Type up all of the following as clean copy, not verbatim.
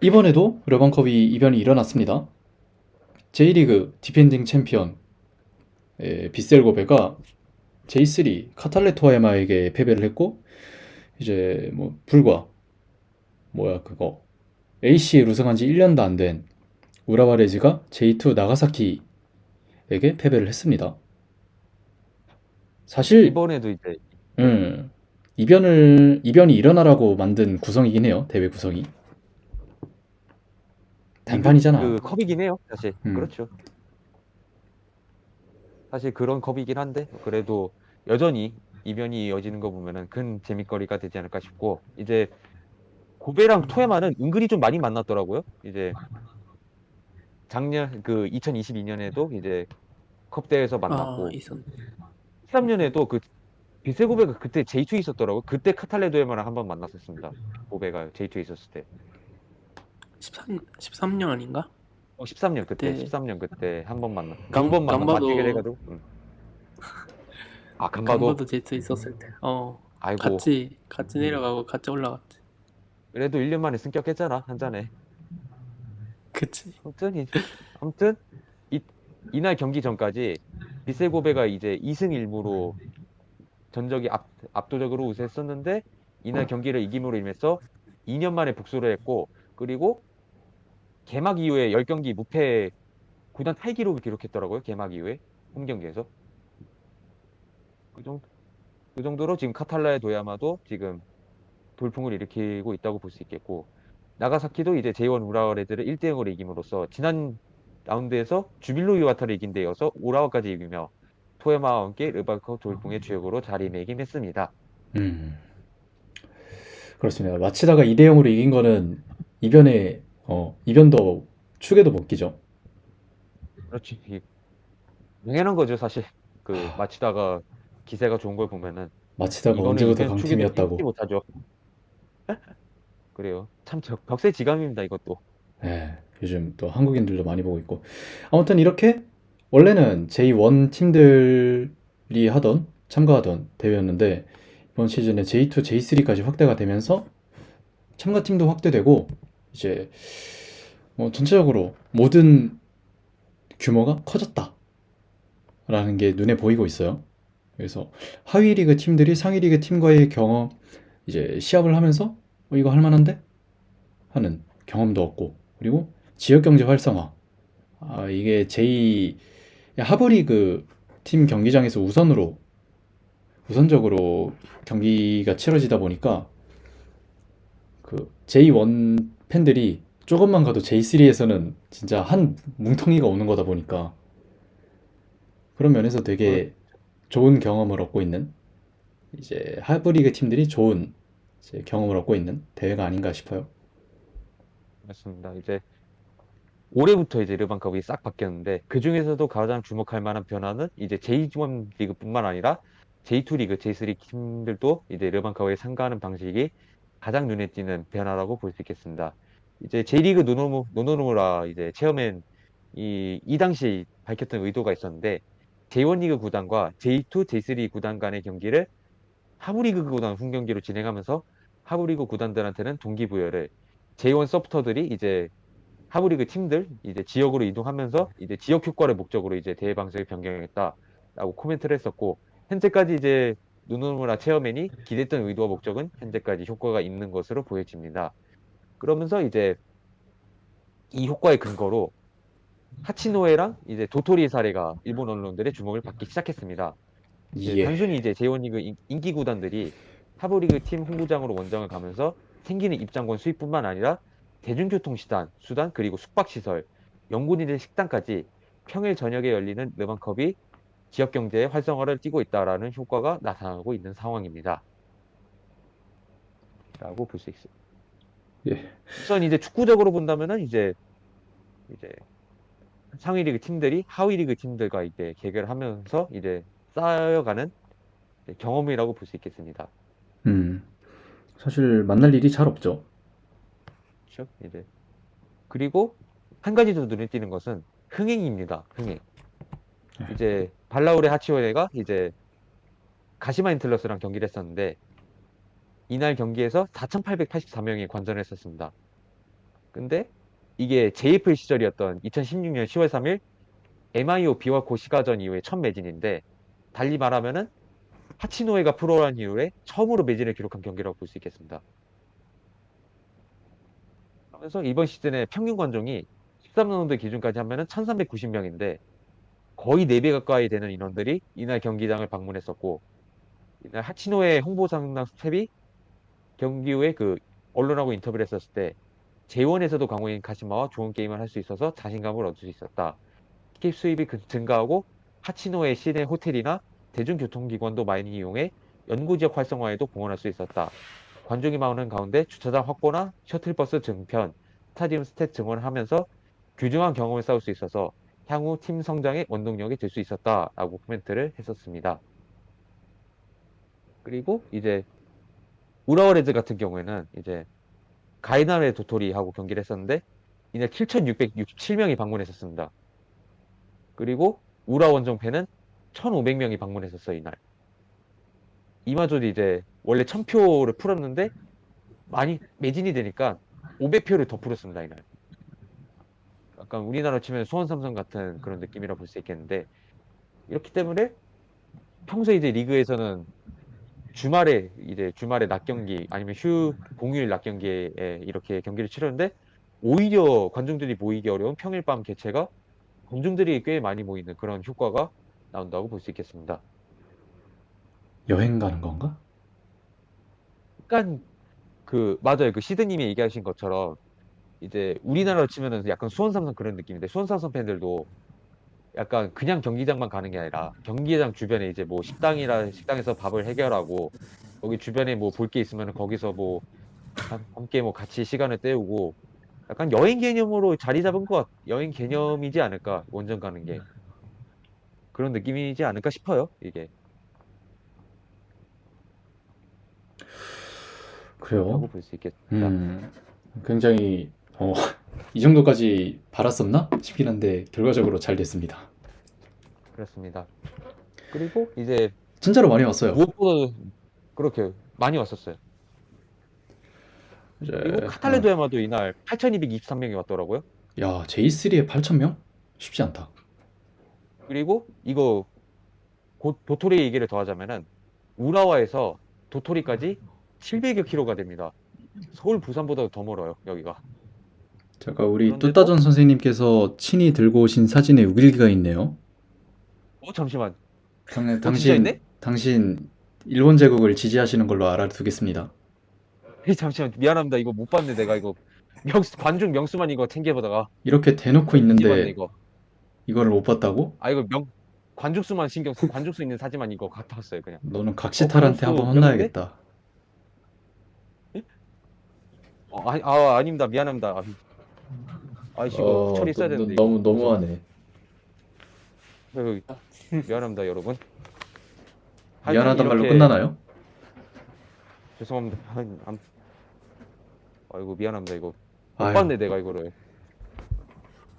이번에도 르반컵이 이변이 일어났습니다. J리그 디펜딩 챔피언 비셀 고베가 J3 카탈레 토아야마에게 패배를 했고, 이제 뭐 불과 뭐야 그거 AC에 우승한 지 1년도 안 된 우라와레즈가 J2 나가사키에게 패배를 했습니다. 사실 이번에도 이제 네. 음, 이변이 일어나라고 만든 구성이긴 해요. 대회 구성이 단판이잖아. 그 컵이긴 해요, 사실. 음, 그렇죠. 사실 그런 컵이긴 한데 그래도 여전히 이변이 이어지는 거 보면은 큰 재밌거리가 되지 않을까 싶고 이제 고베랑 토야마는 은근히 좀 많이 만났더라고요. 이제 작년 그 2022년에도 이제 컵 대회에서 아, 만났고 있었네. 13년에도 그 비세 고베가 그때 J2에 있었더라고요. 그때 카탈레도에마랑 한번 만났었습니다. 고베가 J2에 있었을 때. 13년 아닌가? 13년 그때 그때 13년 그때 한 번 만났 두 번 만나 맞대결 감바도 해가지고 아 간바도 감바도 제트 있었을 때. 아이고 같이 내려가고 같이 올라갔지. 그래도 1년 만에 승격했잖아 한 잔에. 그치. 아무튼 이 이날 경기 전까지 비셀 고베가 이제 2승 1무로 전적이 압도적으로 우세했었는데 이날 경기를 이김으로 인해서 2년 만에 복수를 했고 그리고 개막 이후에 10경기 무패 구단 타이기록을 기록했더라고요. 개막 이후에 홈 경기에서 그 정도 그 정도로 지금 카탈라의 도야마도 지금 돌풍을 일으키고 있다고 볼 수 있겠고 나가사키도 이제 J1 우라와레즈를 1대0으로 이김으로써 지난 라운드에서 주빌로 이와타를 이긴 데 이어서 우라와까지 이기며 토야마와 함께 르바컵 돌풍의 주역으로 자리매김했습니다. 음, 그렇습니다. 마치다가 2대 0으로 이긴 거는 이변도 축에도 못 끼죠. 그렇지. 당연한 거죠, 사실. 그 마치다가 기세가 좋은 걸 보면은 마치다가 이거는 언제부터 이변 축에도 끼지 강팀이었다고. 못하죠. 그래요. 참 격세지감입니다, 이것도. 예, 요즘 또 한국인들도 많이 보고 있고. 아무튼 이렇게 원래는 J1 팀들이 참가하던 대회였는데, 이번 시즌에 J2, J3까지 확대가 되면서 참가팀도 확대되고, 이제 전체적으로 모든 규모가 커졌다라는 게 눈에 보이고 있어요. 그래서 하위 리그 팀들이 상위 리그 팀과의 이제 시합을 하면서 이거 할 만한데? 하는 경험도 얻고, 그리고 지역 경제 활성화. 이게 하브리그 팀 경기장에서 우선적으로 경기가 치러지다 보니까 그 J1 팬들이 조금만 가도 J3에서는 진짜 한 뭉텅이가 오는 거다 보니까 그런 면에서 그, 되게 좋은 경험을 얻고 있는, 이제 하브리그 팀들이 좋은 이제 경험을 얻고 있는 대회가 아닌가 싶어요. 맞습니다. 이제 올해부터 이제 르반컵이 싹 바뀌었는데 그 중에서도 가장 주목할 만한 변화는 이제 J1 리그뿐만 아니라 J2 리그, J3 팀들도 이제 르반컵에 참가하는 방식이 가장 눈에 띄는 변화라고 볼 수 있겠습니다. 이제 J리그 노노무라 이제 체어맨 이 당시 밝혔던 의도가 있었는데 J1 리그 구단과 J2, J3 구단 간의 경기를 하브리그 구단 홈 경기로 진행하면서 하브리그 구단들한테는 동기부여를 J1 서포터들이 이제 하브리그 팀들 이제 지역으로 이동하면서 이제 지역 효과를 목적으로 이제 대회 방식을 변경했다라고 코멘트를 했었고 현재까지 이제 누누무라 체어맨이 기대했던 의도와 목적은 현재까지 효과가 있는 것으로 보여집니다. 그러면서 이제 이 효과의 근거로 하치노에랑 이제 도토리 사례가 일본 언론들의 주목을 받기 시작했습니다. 이제 예. 단순히 이제 J1 리그 인기 구단들이 하브리그 팀 홍구장으로 원정을 가면서 생기는 입장권 수입뿐만 아니라 대중교통 수단 그리고 숙박시설, 영군이들 식당까지 평일 저녁에 열리는 르반컵이 지역 경제의 활성화를 띠고 있다라는 효과가 나타나고 있는 상황입니다. 라고 볼 수 있어요. 예. 우선 이제 축구적으로 본다면은 이제 상위 리그 팀들이 하위 리그 팀들과 이제 개결을 하면서 이제 쌓여가는 경험이라고 볼 수 있겠습니다. 음, 사실 만날 일이 잘 없죠. 그렇죠? 이제 그리고 한 가지 더 눈에 띄는 것은 흥행입니다. 흥행. 이제 발라우레 하치오네가 이제 가시마 인틀러스랑 경기를 했었는데 이날 경기에서 4,884명이 관전을 했었습니다. 근데 이게 JFL 시절이었던 2016년 10월 3일 MIO 비와코 시가전 이후에 첫 매진인데 달리 말하면은 하치노에가 프로란 이후에 처음으로 매진을 기록한 경기라고 볼 수 있겠습니다. 그러면서 이번 시즌에 평균 관중이 13라운드 기준까지 하면은 1390명인데 거의 4배 가까이 되는 인원들이 이날 경기장을 방문했었고 이날 하치노의 홍보 상당 스텝이 경기 후에 그 언론하고 인터뷰를 했었을 때 J1에서도 강호인 가시마와 좋은 게임을 할 수 있어서 자신감을 얻을 수 있었다. 티켓 수입이 증가하고 하치노의 시내 호텔이나 대중교통기관도 많이 이용해 연구지역 활성화에도 공헌할 수 있었다. 관중이 많은 가운데 주차장 확보나 셔틀버스 증편, 스타디움 스탯 증원을 하면서 귀중한 경험을 쌓을 수 있어서 향후 팀 성장의 원동력이 될 수 있었다라고 코멘트를 했었습니다. 그리고 이제 우라와 레즈 같은 경우에는 이제 가이나레 도토리하고 경기를 했었는데 이날 7,667명이 방문했었습니다. 그리고 우라 원정팬은 1,500명이 방문했었어요, 이날. 이마저도 이제 원래 1,000표를 풀었는데 많이 매진이 되니까 500표를 더 풀었습니다, 이날. 약간 우리나라 치면 수원 삼성 같은 그런 느낌이라 볼 수 있겠는데 이렇기 때문에 평소에 이제 리그에서는 주말에 낮 경기 아니면 공휴일 낮 경기에 이렇게 경기를 치르는데 오히려 관중들이 모이기 어려운 평일 밤 개최가 관중들이 꽤 많이 모이는 그런 효과가 나온다고 볼 수 있겠습니다. 여행 가는 건가? 약간 맞아요. 그 시드님이 얘기하신 것처럼 이제 우리나라로 치면은 약간 수원 삼성 그런 느낌인데 수원 삼성 팬들도 약간 그냥 경기장만 가는 게 아니라 경기장 주변에 이제 뭐 식당에서 밥을 해결하고 거기 주변에 뭐 볼 게 있으면 거기서 뭐 함께 뭐 같이 시간을 때우고 약간 여행 개념으로 자리 잡은 여행 개념이지 않을까 원정 가는 게 그런 느낌이지 않을까 싶어요 이게 그래요? 라고 볼 수 있겠습니다. 굉장히 이 정도까지 바랐었나 싶긴 한데 결과적으로 잘 됐습니다. 그렇습니다. 그리고 이제 진짜로 많이 왔어요. 무엇보다 그렇게 많이 왔었어요. 이제 그리고 카탈레도야마도 이날 8,223명이 왔더라고요. 야, J3에 8,000명? 쉽지 않다. 그리고 이거 곧 도토리 얘기를 더하자면은 우라와에서 도토리까지 700여 킬로가 됩니다. 서울 부산보다 더 멀어요 여기가. 잠깐 우리 그런데도 뚜따전 선생님께서 친히 들고 오신 사진에 우길기가 있네요. 잠시만. 진짜 당신 있네? 일본 제국을 지지하시는 걸로 알아두겠습니다. 잠시만 미안합니다. 이거 못 봤네 내가 이거 관중 명수만 이거 챙겨보다가 이렇게 대놓고 이제 봤네 있는데 이거. 이거를 못 봤다고? 이거 관중수 있는 사진만 이거 갖다 왔어요 그냥. 너는 각시탈한테 관중수 한번 명인데? 혼나야겠다. 아닙니다 미안합니다. 이거 처리했어야 되는데 이거. 너무 너무하네. 미안합니다 여러분. 미안하단 말로 이렇게- 끝나나요? 죄송합니다. 아이고 미안합니다 이거. 못 아유. 봤네 내가 이거를.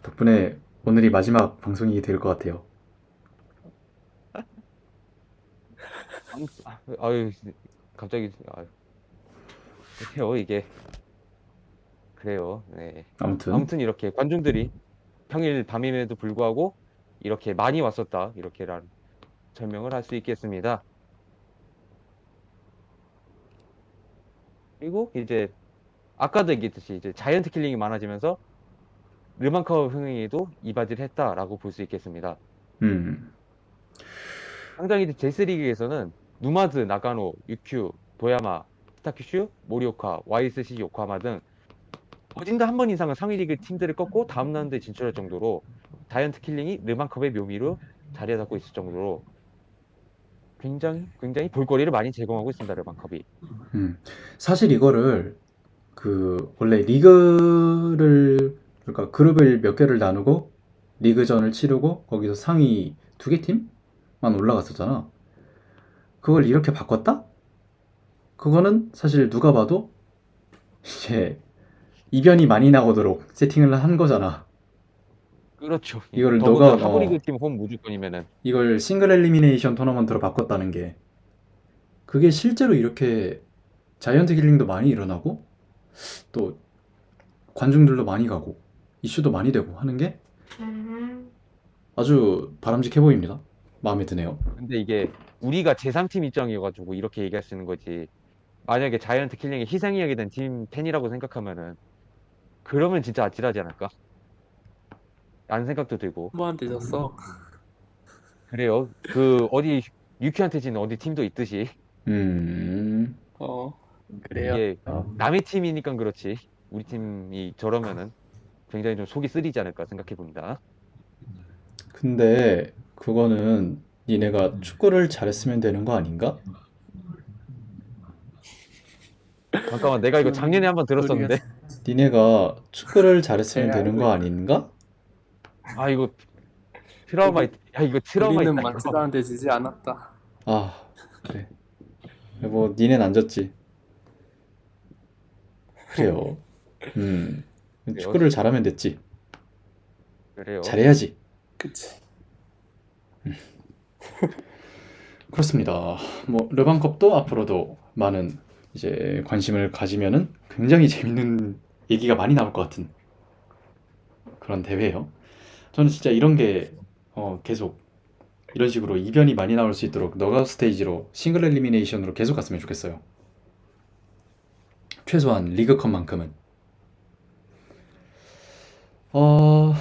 덕분에 오늘이 마지막 방송이 될 것 같아요. 아유 갑자기 그래요 이게 그래요. 네. 아무튼 이렇게 관중들이 평일 밤임에도 불구하고 이렇게 많이 왔었다 이렇게란 설명을 할 수 있겠습니다. 그리고 이제 아까도 얘기했듯이 이제 자이언트 킬링이 많아지면서 르만카와 흥행에도 이바지를 했다라고 볼 수 있겠습니다. 당장 이제 제스리그에서는 누마즈, 나가노, 유큐, 도야마, 스타큐슈, 모리오카, YSC 요코하마 등 어딘가 한 번 이상은 상위 리그 팀들을 꺾고 다음 라운드에 진출할 정도로 자이언트 킬링이 르만컵의 묘미로 자리 잡고 있을 정도로 굉장히 볼거리를 많이 제공하고 있습니다. 르만컵이. 사실 이거를 원래 리그를 그러니까 그룹을 몇 개를 나누고 리그전을 치르고 거기서 상위 2개 팀만 올라갔었잖아. 그걸 이렇게 바꿨다? 그거는 사실 누가 봐도 이제 이변이 많이 나오도록 세팅을 한 거잖아. 그렇죠. 이거를 더군다나 너가 하브리그 팀 홈 무조건이면은 이걸 싱글 엘리미네이션 토너먼트로 바꿨다는 게 그게 실제로 이렇게 자이언트 킬링도 많이 일어나고 또 관중들도 많이 가고 이슈도 많이 되고 하는 게 아주 바람직해 보입니다. 마음에 드네요. 근데 이게 우리가 제3팀 입장이어가지고 이렇게 얘기할 수 있는 거지. 만약에 자이언트 킬링의 희생양이 된 팀 팬이라고 생각하면은 그러면 진짜 아찔하지 않을까? 라는 생각도 들고. 한번한테 졌어. 그래요. 그 어디 유키한테 지는 어디 팀도 있듯이 음, 어, 그래요. 이게 남의 팀이니까 그렇지. 우리 팀이 저러면은 굉장히 좀 속이 쓰리지 않을까 생각해 봅니다. 근데 그거는 니네가 축구를 잘했으면 되는 거 아닌가? 잠깐만, 내가 이거 작년에 한번 들었었는데. 니네가 축구를 잘했으면 잘 되는 알고 거 있다. 아닌가? 아, 이거 트라우마 우리- 야, 이거 트라우마 우리는 있다, 맞지도 이거. 않은데 지지 않았다. 아, 그래. 뭐 니넨 안 졌지. 그래요. 음, 축구를 잘하면 됐지. 그래요. 잘해야지. 그치. 그렇습니다. 뭐 르반컵도 앞으로도 많은 이제 관심을 가지면은 굉장히 재밌는 얘기가 많이 나올 것 같은 그런 대회예요. 저는 진짜 이런 게 계속 이런 식으로 이변이 많이 나올 수 있도록 너가웃 스테이지로 싱글 엘리미네이션으로 계속 갔으면 좋겠어요. 최소한 리그컵만큼은. 어,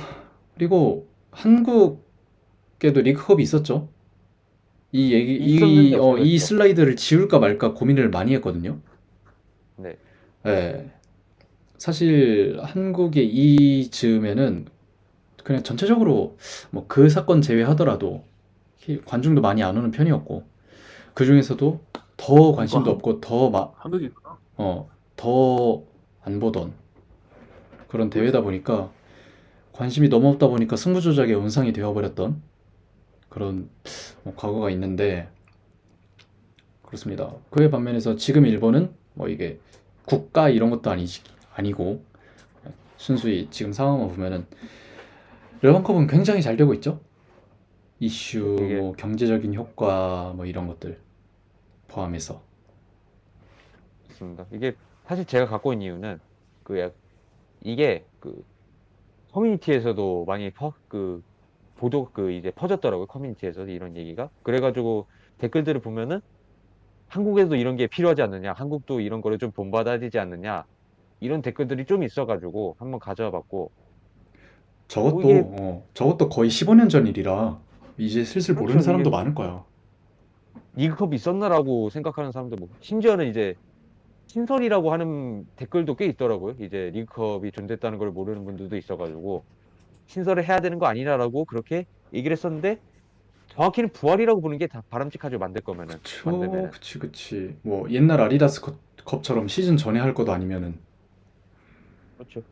그리고 한국에도 리그컵이 있었죠. 있었는데 이 없어졌죠. 슬라이드를 지울까 말까 고민을 많이 했거든요. 네. 예. 사실 한국의 이 즈음에는 그냥 전체적으로 뭐 그 사건 제외하더라도 관중도 많이 안 오는 편이었고 그 중에서도 더 관심도 없고 한국이구나. 더 안 보던 그런 대회다 보니까 관심이 너무 없다 보니까 승부 조작의 온상이 되어버렸던 그런 과거가 있는데 그렇습니다. 그에 반면에서 지금 일본은 뭐 이게 국가 이런 것도 아니고 순수히 지금 상황만 보면은 르반컵은 굉장히 잘 되고 있죠. 이슈, 이게 뭐 경제적인 효과, 뭐 이런 것들 포함해서. 있습니다. 이게 사실 제가 갖고 있는 이유는 이게 커뮤니티에서도 많이 이제 퍼졌더라고요. 커뮤니티에서 이런 얘기가. 그래가지고 댓글들을 보면은 한국에도 이런 게 필요하지 않느냐, 한국도 이런 거를 좀 본받아야 되지 않느냐, 이런 댓글들이 좀 있어가지고 한번 가져와 봤고, 뭐 이게, 저것도 거의 15년 전 일이라 이제 슬슬 모르는 그렇죠. 사람도 이게 많을 거야. 리그컵이 있었나라고 생각하는 사람도 뭐, 심지어는 이제 신설이라고 하는 댓글도 꽤 있더라고요. 이제 리그컵이 존재했다는 걸 모르는 분들도 있어가지고, 신설을 해야 되는 거 아니냐라고 그렇게 얘기를 했었는데, 정확히는 부활이라고 부르는 게 다 바람직하죠. 만들면은. 그치. 뭐 옛날 아디다스 컵처럼 시즌 전에 할 것도 아니면은 그렇죠.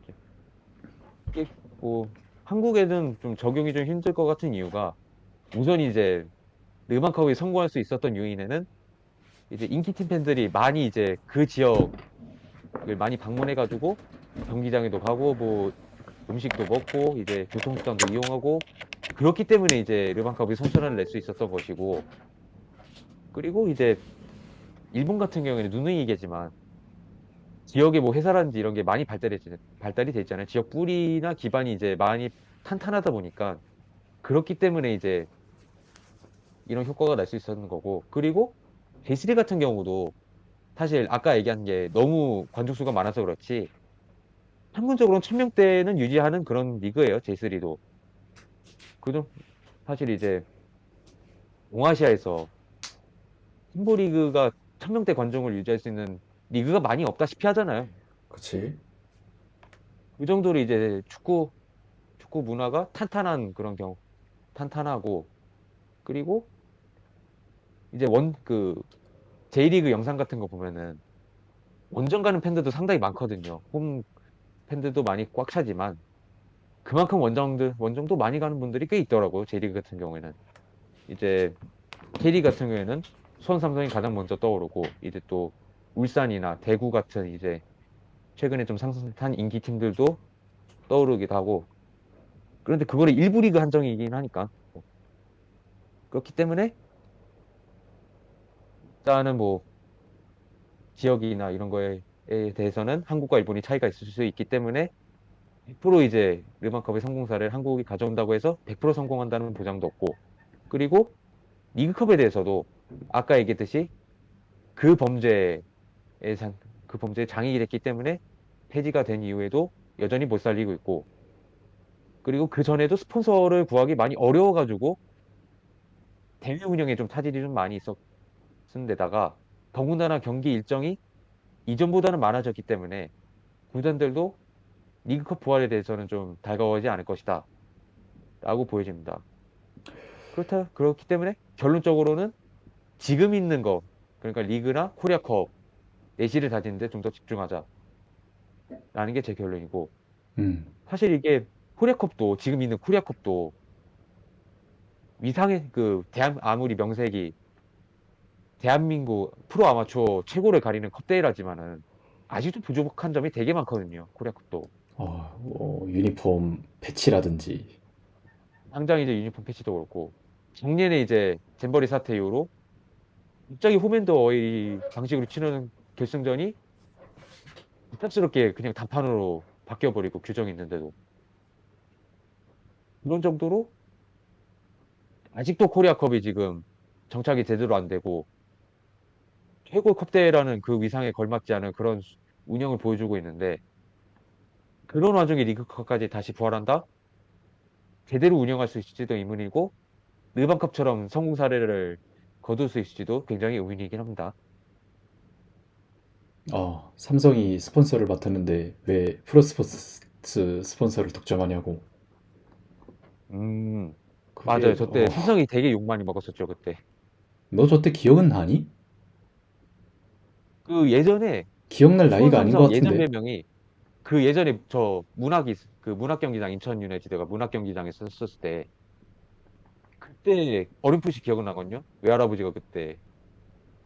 이게 뭐 한국에는 좀 적용이 좀 힘들 것 같은 이유가 우선 이제 르만컵에 성공할 수 있었던 요인에는 이제 인기팀 팬들이 많이 이제 그 지역을 많이 방문해가지고 경기장에도 가고 뭐 음식도 먹고 이제 교통수단도 이용하고 그렇기 때문에 이제 르만컵이 선전을 낼 수 있었던 것이고, 그리고 이제 일본 같은 경우에는 누누이 얘기하지만 지역의 뭐 회사라든지 이런 게 많이 발달이 돼 있잖아요. 지역 뿌리나 기반이 이제 많이 탄탄하다 보니까 그렇기 때문에 이제 이런 효과가 날 수 있었는 거고, 그리고 베이스리 같은 경우도 사실 아까 얘기한 게 너무 관중 수가 많아서 그렇지 평균적으로 1000명대는 유지하는 그런 리그예요. J3도. 그좀 사실 이제 동아시아에서 팀보 리그가 1000명대 관중을 유지할 수 있는 리그가 많이 없다시피 하잖아요. 그치. 그 정도로 이제 축구 문화가 탄탄하고, 그리고 이제 J리그 영상 같은 거 보면은 원정 가는 팬들도 상당히 많거든요. 홈 팬들도 많이 꽉 차지만 그만큼 원정도 많이 가는 분들이 꽤 있더라고요. J리그 같은 경우에는. 이제 K리그 같은 경우에는 수원 삼성이 가장 먼저 떠오르고 이제 또 울산이나 대구 같은 이제 최근에 좀 상승한 인기 팀들도 떠오르기도 하고, 그런데 그거를 일부 리그 한정이긴 하니까 그렇기 때문에 일단은 뭐 지역이나 이런 거에 대해서는 한국과 일본이 차이가 있을 수 있기 때문에 100% 이제 르반컵의 성공 사례를 한국이 가져온다고 해서 100% 성공한다는 보장도 없고, 그리고 리그컵에 대해서도 아까 얘기했듯이 그 범죄에 그 범죄에 장익이 됐기 때문에 폐지가 된 이후에도 여전히 못 살리고 있고, 그리고 그 전에도 스폰서를 구하기 많이 어려워가지고 대회 운영에 좀 차질이 좀 많이 있었은 데다가, 더군다나 경기 일정이 이전보다는 많아졌기 때문에 구단들도 리그컵 부활에 대해서는 좀 달가워하지 않을 것이다 라고 보여집니다. 그렇기 때문에 결론적으로는 지금 있는 거, 그러니까 리그나 코리아컵 내실을 다지는데 좀 더 집중하자라는 게 제 결론이고, 음, 사실 이게 코리아컵도, 지금 있는 코리아컵도 위상의 아무리 명색이 대한민국 프로 아마추어 최고를 가리는 컵대회라지만은 아직도 부족한 점이 되게 많거든요. 코리아컵도. 뭐 유니폼 패치라든지. 당장 이제 유니폼 패치도 그렇고, 작년에 이제 잼버리 사태 이후로 갑자기 홈앤더 어웨이 방식으로 치르는 결승전이 갑작스럽게 그냥 단판으로 바뀌어버리고, 규정이 있는데도. 그런 정도로 아직도 코리아컵이 지금 정착이 제대로 안 되고, 최고 컵대회라는 그 위상에 걸맞지 않은 그런 운영을 보여주고 있는데, 그런 와중에 리그컵까지 다시 부활한다? 제대로 운영할 수 있을지도 의문이고, 일반컵처럼 성공 사례를 거둘 수 있을지도 굉장히 의문이긴 합니다. 삼성이 스폰서를 맡았는데 왜 프로스포츠 스폰서를 독점하냐고. 맞아요. 그게 저 때 삼성이 되게 욕 많이 먹었었죠, 그때. 너 저 때 기억은 나니? 그 예전에 기억날 수원 나이가 아닌 것 삼성 예전 같은데. 별명이, 그 예전에 저 그 문학경기장, 인천 유나이티드가 문학경기장에 썼을 때, 그때 어렴풋이 기억은 나거든요. 외할아버지가 그때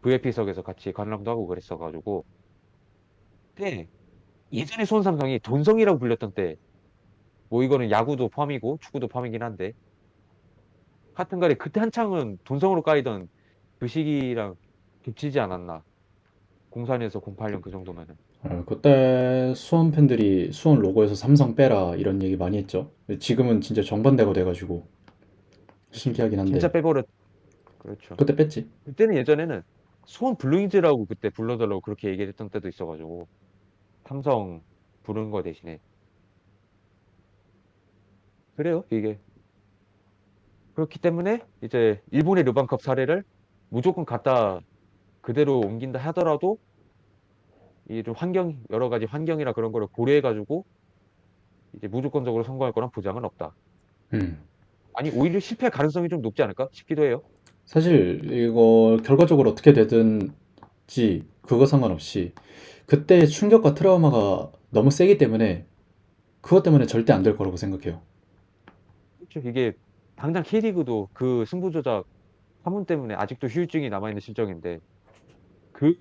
VIP석에서 같이 관람도 하고 그랬어가지고, 그때 예전에 수원 삼성이 돈성이라고 불렸던 때, 뭐 이거는 야구도 포함이고 축구도 포함이긴 한데, 하여튼간에 그때 한창은 돈성으로 까이던 그 시기랑 겹치지 않았나. 04년에서 08년 그 정도면은. 그때 수원 팬들이 수원 로고에서 삼성 빼라 이런 얘기 많이 했죠. 지금은 진짜 정반대가 돼가지고 그렇죠. 신기하긴 진짜 한데 빼버렸. 그렇죠. 그때 뺐지. 그때는 예전에는 수원 블루잉즈라고 그때 불러달라고 그렇게 얘기했던 때도 있어가지고, 삼성 부르는 거 대신에. 그래요, 이게. 그렇기 때문에 이제 일본의 르반컵 사례를 무조건 갖다 그대로 옮긴다 하더라도, 이게 좀 여러 가지 환경이나 그런 거를 고려해가지고 이제 무조건적으로 성공할 거란 보장은 없다. 음. 아니, 오히려 실패할 가능성이 좀 높지 않을까 싶기도 해요. 사실 이거 결과적으로 어떻게 되든지 그거 상관없이 그때의 충격과 트라우마가 너무 세기 때문에 그것 때문에 절대 안 될 거라고 생각해요. 그렇죠. 이게 당장 K리그도 그 승부 조작 파문 때문에 아직도 후유증이 남아있는 실정인데, 그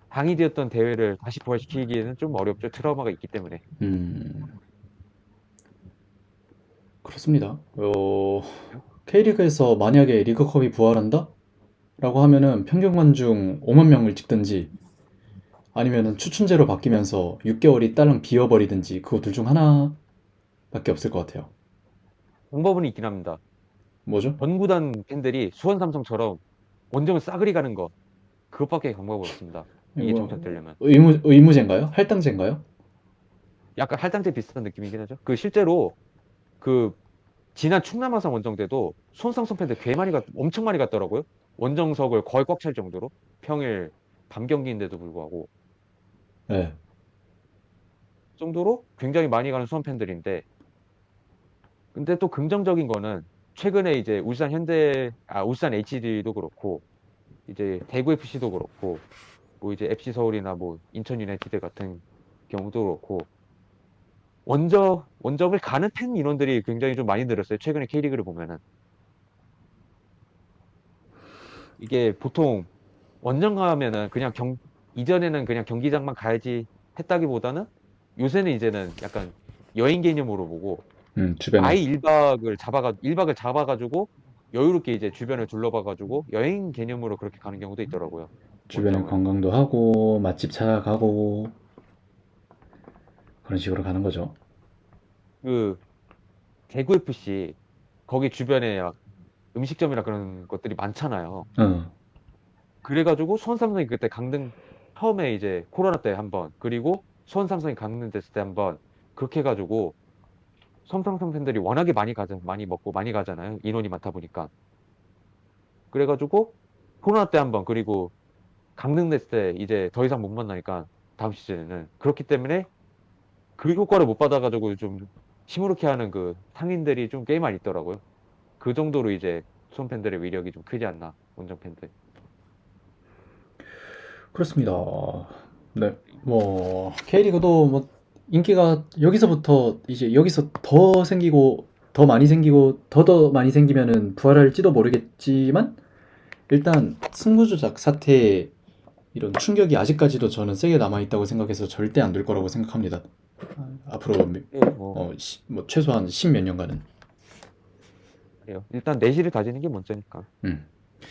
당이 되었던 대회를 다시 부활시키기에는 좀 어렵죠. 트라우마가 있기 때문에. 음, 그렇습니다. K리그에서 만약에 리그컵이 부활한다? 라고 하면은 평균 관중 5만 명을 찍든지 아니면은 추춘제로 바뀌면서 6개월이 딸랑 비어버리든지 그거 둘 중 하나밖에 없을 것 같아요. 방법은 있긴 합니다. 뭐죠? 전 구단 팬들이 수원 삼성처럼 원정을 싸그리 가는 거, 그것밖에 방법은 없습니다. 이게 이거 정착되려면. 의무제인가요? 할당제인가요? 약간 할당제 비슷한 느낌이긴 하죠. 그 실제로 그 지난 충남아산 원정 때도 수원 삼성 팬들 엄청 많이 갔더라고요. 원정석을 거의 꽉 찰 정도로. 평일 밤 경기인데도 불구하고. 네. 그 정도로 굉장히 많이 가는 수원 팬들인데, 근데 또 긍정적인 거는 최근에 이제 울산 HD도 그렇고, 이제 대구 FC도 그렇고, 뭐 이제 FC 서울이나 뭐 인천 유나이티드 같은 경우도 그렇고, 원정을 가는 팬 인원들이 굉장히 좀 많이 늘었어요. 최근에 K리그를 보면은. 이게 보통 원정 가면은 이전에는 그냥 경기장만 가야지 했다기보다는, 요새는 이제는 약간 여행 개념으로 보고, 주변에 아예 1박을 잡아가지고 여유롭게 이제 주변을 둘러봐가지고 여행 개념으로 그렇게 가는 경우도 있더라고요. 주변에 원정을. 관광도 하고 맛집 찾아가고 그런 식으로 가는 거죠. 그 대구 FC 거기 주변에 막 음식점이나 그런 것들이 많잖아요. 어. 그래가지고 수원 삼성이 그때 강등 처음에 이제 코로나 때 한 번, 그리고 수원 삼성이 강등됐을 때 한 번, 그렇게 해가지고 수원 삼성 팬들이 워낙에 많이 먹고 많이 가잖아요. 인원이 많다 보니까. 그래가지고 코로나 때 한 번, 그리고 강등됐을 때 이제 더 이상 못 만나니까 다음 시즌에는, 그렇기 때문에 그 효과를 못 받아가지고 좀 시무룩해 하는 그 상인들이 좀 꽤 많이 있더라고요. 그 정도로 이제 수원 팬들의 위력이 좀 크지 않나, 원정 팬들. 그렇습니다. 네. 뭐 K리그도 뭐 인기가 여기서부터 이제 여기서 더 생기고 더 많이 생기고 더 많이 생기면은 부활할지도 모르겠지만 일단 승부조작 사태의 이런 충격이 아직까지도 저는 세게 남아 있다고 생각해서 절대 안 될 거라고 생각합니다. 앞으로 예, 뭐 최소한 십몇 년간은. 그래요. 일단 내실을 다지는 게 먼저니까. 음.